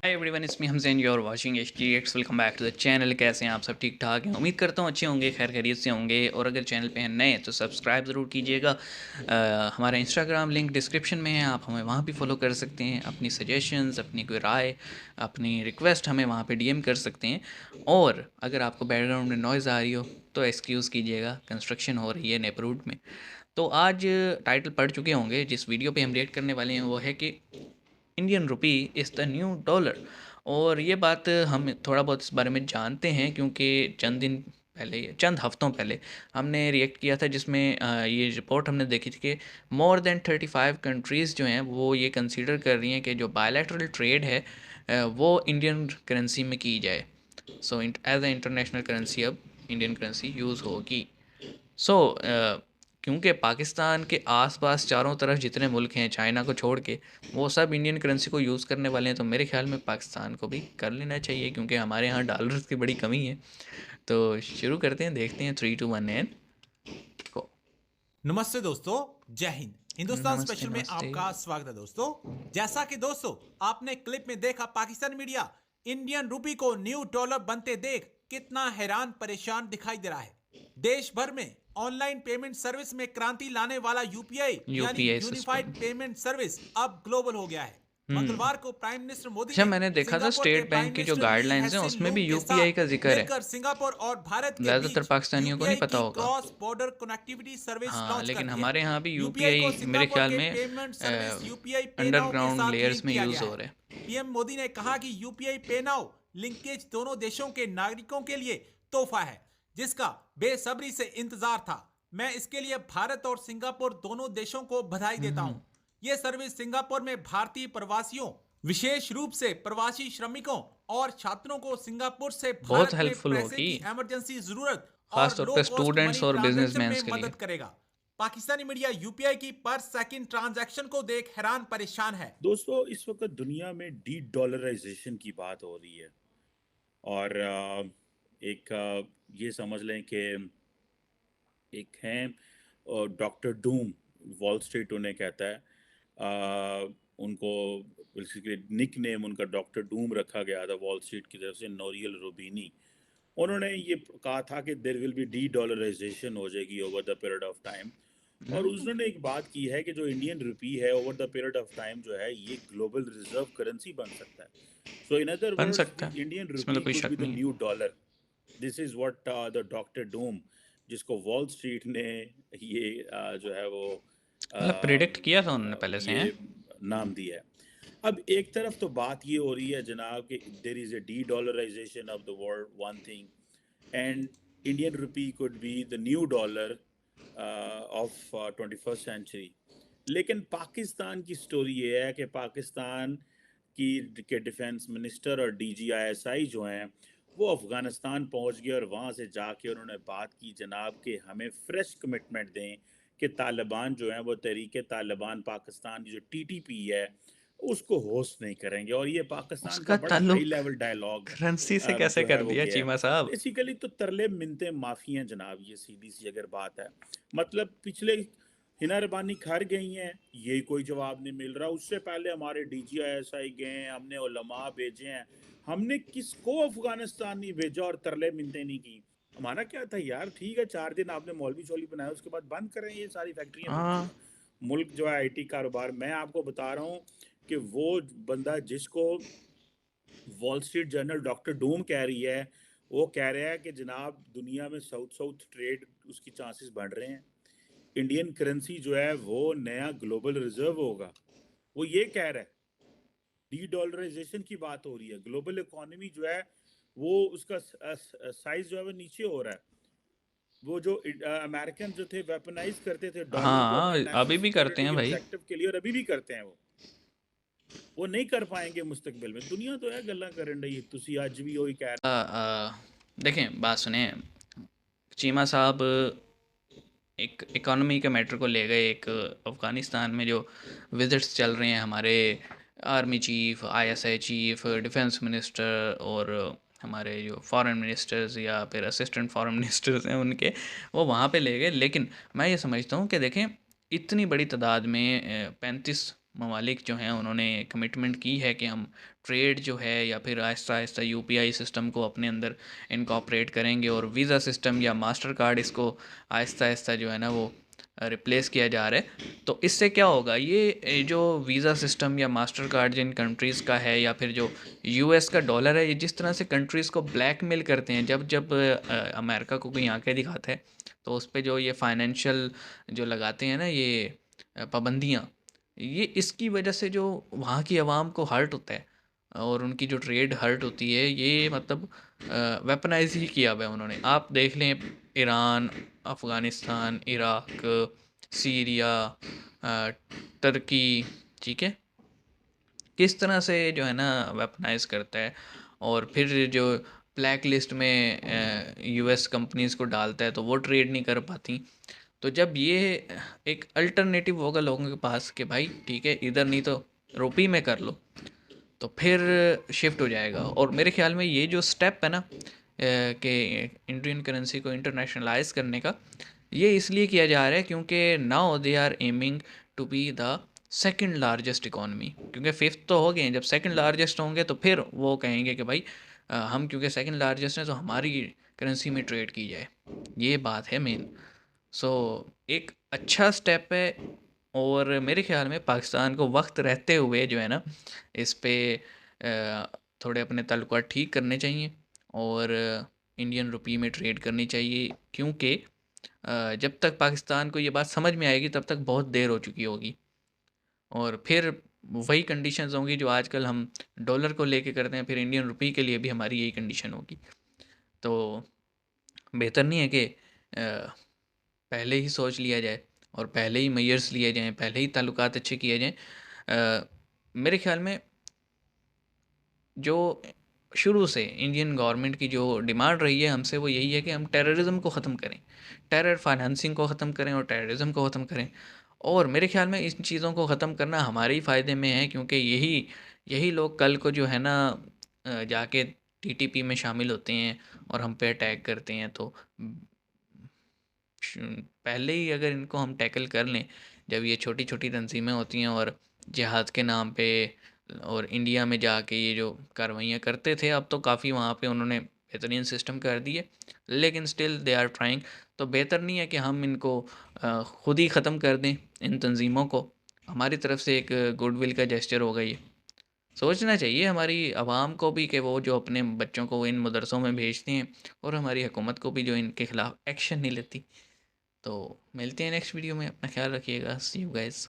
हाय everyone, इसमें हम Jain, you're watching HTX। Welcome back to the channel. कैसे हैं आप? सब ठीक ठाक हैं? उम्मीद करता हूँ अच्छे होंगे, खैर खैरियत से होंगे। और अगर चैनल पे हैं नए तो सब्सक्राइब ज़रूर कीजिएगा। हमारा इंस्टाग्राम लिंक डिस्क्रिप्शन में है, आप हमें वहाँ भी फॉलो कर सकते हैं। अपनी सजेशंस, अपनी कोई राय, अपनी रिक्वेस्ट हमें वहाँ पे डीएम कर सकते हैं। और अगर आपको बैकग्राउंड में नॉइज़ आ रही हो तो एक्सक्यूज़ कीजिएगा, कंस्ट्रक्शन हो रही है नेपरूड में। तो आज टाइटल पढ़ चुके होंगे, जिस वीडियो पे हम रिएक्ट करने वाले हैं वो है कि Indian rupee is the new dollar. और ये बात हम थोड़ा बहुत इस बारे में जानते हैं क्योंकि चंद हफ्तों पहले हमने रिएक्ट किया था, जिसमें ये रिपोर्ट हमने देखी थी कि मोर देन 35 कंट्रीज़ जो हैं वो ये कंसीडर कर रही हैं कि जो बायलैटरल ट्रेड है वो इंडियन करेंसी में की जाए। So as a international currency अब इंडियन करेंसी यूज़ होगी। सो क्योंकि पाकिस्तान के आसपास चारों तरफ जितने मुल्क हैं चाइना को छोड़ के, वो सब इंडियन करेंसी को यूज़ करने वाले हैं, तो मेरे ख्याल में पाकिस्तान को भी कर लेना चाहिए क्योंकि हमारे यहाँ डॉलर्स की बड़ी कमी है। तो शुरू करते हैं, देखते हैं 3 2 1 एंड को। नमस्ते दोस्तों, जय हिंद। हिंदुस्तान नमस्ते स्पेशल में नमस्ते। आपका स्वागत है दोस्तों। जैसा कि दोस्तों आपने क्लिप में देखा, पाकिस्तानी मीडिया इंडियन रुपी को न्यू डॉलर बनते देख कितना हैरान परेशान दिखाई दे रहा है। देश भर में ऑनलाइन पेमेंट सर्विस में क्रांति लाने वाला यूपीआई यानी UPI unified system. Payment service अब ग्लोबल हो गया है। मंगलवार को प्राइम मिनिस्टर मोदी अच्छा, ने मैंने देखा था सिंगापुर के स्टेट बैंक प्राइम की जो मिनिस्टर ली गाइडलाइंस हैं हैसिन उसमें भी लूंग के यूपीआई साथ का जिक्र है। मिलकर सिंगापुर और भारत के ज़्यादातर बीच पाकिस्तानियों को नहीं यूपीआई पता की होगा। क्रॉस बॉर्डर कनेक्टिविटी सर्विस हाँ, लॉन्च कर लेकिन दी है। हमारे यहाँ भी यूपीआई को यूपीआई मेरे सिंगापुर ख्याल के में पेमेंट सर्विस यूपीआई पे नाउ के अंडरग्राउंड साथ लेयर्स लिंक में किया यूज़ गया हो है। रहे हैं। पीएम मोदी ने कहा कि यूपीआई पे नाउ लिंकेज दोनों देशों के नागरिकों के लिए तोहफा है, जिसका बेसब्री से इंतजार था। मैं इसके लिए भारत और सिंगापुर दोनों देशों को बधाई देता हूं। यह सर्विस सिंगापुर में भारतीय प्रवासियों, विशेष रूप से प्रवासी श्रमिकों और छात्रों को सिंगापुर से बहुत भारत में हेल्पफुल पैसे होगी, की इमरजेंसी जरूरत खास और तौर लो पे कॉस्ट स्टूडेंट्स मनी और ट्रांजैक्शन बिजनेसमैन में के लिए। मदद करेगा। पाकिस्तानी मीडिया यूपीआई की पर सेकंड ट्रांजैक्शन को देख हैरान परेशान है। दोस्तों, इस वक्त दुनिया में डी डॉलराइजेशन की बात हो रही है। और एक ये समझ लें कि एक हैं डॉक्टर डूम, वॉल स्ट्रीट उन्हें कहता है। उनको बेसिकली निक नेम उनका डॉक्टर डूम रखा गया था वॉल स्ट्रीट की तरफ से, नोरियल रूबिनी। उन्होंने ये कहा था कि there will be de dollarization हो जाएगी over the period of time. और उन्होंने एक बात की है कि जो इंडियन रुपी है over the period of time जो है ये ग्लोबल रिजर्व करेंसी बन सकता है। सो इन अदर बन वर्ड्स सकता द है, इंडियन इसमें तो रुपी कोई कुड शक बी द नहीं है। New dollar. This is what the doctor Doom, जिसको वॉल स्ट्रीट ने ये जो है वो मतलब प्रिडिक्ट किया था उन्होंने पहले से, हैं? ये नाम दिया है। अब एक तरफ तो बात ये हो रही है जनाब कि there is a de dollarization of the world, one thing, and Indian rupee could be the new dollar of 21st century. लेकिन पाकिस्तान की स्टोरी ये है कि पाकिस्तान की के डिफेंस मिनिस्टर और डीजीआईएसआई जो हैं वो अफ़गानिस्तान पहुंच गए और वहाँ से जाके उन्होंने बात की जनाब कि हमें फ्रेश कमिटमेंट दें कि तालिबान जो हैं वो तहरीक तालिबान पाकिस्तान की जो टीटीपी है उसको होस्ट नहीं करेंगे। और ये पाकिस्तान का उसका बड़ा हाई ताल्लुक लेवल डायलॉग करेंसी से कैसे जो है कर वो दिया गया है। चीमा साहब? बेसिकली तो तरले मिनते माफ़ी हैं जनाब, ये सीधी सी अगर बात है। मतलब पिछले हिना रबानी घर गई हैं, ये कोई जवाब नहीं मिल रहा। उससे पहले हमारे डीजीआईएसआई गए हैं, हमने उलमा भेजे हैं, हमने किसको अफगानिस्तान नहीं भेजा और तरले मिनते नहीं की। हमारा क्या था यार, ठीक है 4 दिन आपने मौलवी शौलवी बनाया, उसके बाद बंद करें ये सारी फैक्ट्रियाँ हाँ। फैक्ट्रियाँ। मुल्क जो है आईटी कारोबार, मैं आपको बता रहा हूँ कि वो बंदा जिसको wall street journal doctor Doom कह रही है, वो कह रहा है कि जनाब दुनिया में साउथ साउथ ट्रेड उसकी चांसेस बढ़ रहे हैं। इंडियन करेंसी जो है वो नया ग्लोबल रिजर्व होगा, वो ये कह रहा है। डी डॉलराइजेशन की बात हो रही है, ग्लोबल इकोनॉमी जो है वो उसका साइज जो है वो नीचे हो रहा है। वो जो अमेरिकन जो थे वेपनाइज करते थे डॉलर को हाँ, अपने नेशनल अभी भी करते सिक्योरिटी हैं के भाई। ऑब्जेक्टिव के लिए, और अभी भी करते हैं। वो नहीं कर पाएंगे मुस्तकबिल में। दुनिया तो है गल्ला करन रही है, तुसी आज भी वही कह देखें, बात सुने चीमा साहब। एक इकोनॉमी के मैटर को ले गए, एक अफ़गानिस्तान में जो विजिट्स चल रहे हैं हमारे army chief, ISI chief, defence minister और हमारे जो फॉरेन मिनिस्टर्स या फिर असिस्टेंट फॉरेन मिनिस्टर्स हैं उनके, वो वहाँ पे ले गए। लेकिन मैं ये समझता हूँ कि देखें, इतनी बड़ी तादाद में 35 ममालिक जो हैं उन्होंने कमिटमेंट की है कि हम ट्रेड जो है या फिर आहिस्ता आहिस्ता यूपीआई सिस्टम को अपने अंदर इनकॉर्पोरेट करेंगे और वीज़ा सिस्टम या मास्टर कार्ड इसको आहिस्ता आहिस्ता जो है ना वो रिप्लेस किया जा रहा है। तो इससे क्या होगा, ये जो वीज़ा सिस्टम या मास्टर कार्ड जिन कंट्रीज़ का है या फिर जो यूएस का डॉलर है, ये जिस तरह से कंट्रीज़ को ब्लैकमेल करते हैं, जब जब अमेरिका को कोई आंखें दिखाता है तो उस पे जो ये फाइनेंशियल जो लगाते हैं ना ये पाबंदियाँ, ये इसकी वजह से जो वहाँ की आवाम को हर्ट होता है और उनकी जो ट्रेड हर्ट होती है, ये मतलब वेपनाइज ही किया हुआ है उन्होंने। आप देख लें ईरान, अफ़गानिस्तान, इराक, सीरिया, तुर्की, ठीक है, किस तरह से जो है ना वेपनाइज करता है और फिर जो ब्लैक लिस्ट में यूएस कंपनीज़ को डालता है तो वो ट्रेड नहीं कर पाती। तो जब ये एक अल्टरनेटिव होगा लोगों के पास कि भाई ठीक है इधर नहीं तो रुपये में कर लो, तो फिर शिफ्ट हो जाएगा। और मेरे ख्याल में ये जो स्टेप है ना कि इंडियन करेंसी को इंटरनेशनलाइज करने का, ये इसलिए किया जा रहा है क्योंकि now they are aiming to be the second largest economy, क्योंकि फिफ्थ तो हो गए हैं, जब सेकंड लार्जेस्ट होंगे तो फिर वो कहेंगे कि भाई हम क्योंकि सेकंड लार्जेस्ट हैं तो हमारी करेंसी में ट्रेड की जाए। ये बात है मेन। सो एक अच्छा स्टेप है और मेरे ख्याल में पाकिस्तान को वक्त रहते हुए जो है ना इस पे थोड़े अपने ताल्लुकात ठीक करने चाहिए और इंडियन रुपये में ट्रेड करनी चाहिए, क्योंकि जब तक पाकिस्तान को ये बात समझ में आएगी तब तक बहुत देर हो चुकी होगी और फिर वही कंडीशंस होंगी जो आजकल हम डॉलर को लेके करते हैं, फिर इंडियन रुपये के लिए भी हमारी यही कंडीशन होगी। तो बेहतर नहीं है कि पहले ही सोच लिया जाए और पहले ही मेजर्स लिए जाएं, पहले ही ताल्लुकात अच्छे किए जाएं। मेरे ख्याल में जो शुरू से इंडियन गवर्नमेंट की जो डिमांड रही है हमसे वो यही है कि हम टेररिज्म को ख़त्म करें, टेरर फाइनेंसिंग को ख़त्म करें और टेररिज्म को ख़त्म करें। और मेरे ख्याल में इन चीज़ों को ख़त्म करना हमारे ही फ़ायदे में है, क्योंकि यही यही लोग कल को जो है ना जाके टीटीपी में शामिल होते हैं और हम पे अटैक करते हैं। तो पहले ही अगर इनको हम टैकल कर लें, जब ये छोटी छोटी तंजीमें होती हैं और जिहाद के नाम पे और इंडिया में जाके ये जो कार्रवाइयाँ करते थे, अब तो काफ़ी वहाँ पे उन्होंने बेहतरीन सिस्टम कर दिए, लेकिन स्टिल दे आर ट्राइंग। तो बेहतर नहीं है कि हम इनको ख़ुद ही ख़त्म कर दें इन तंजीमों को। हमारी तरफ से एक गुडविल का जेस्चर होगा ये। सोचना चाहिए हमारी आवाम को भी कि वो जो अपने बच्चों को इन मदरसों में भेजते हैं और हमारी हुकूमत को भी जो इनके ख़िलाफ़ एक्शन नहीं लेती। तो मिलते हैं नेक्स्ट वीडियो में, अपना ख्याल रखिएगा, सी यू गाइस।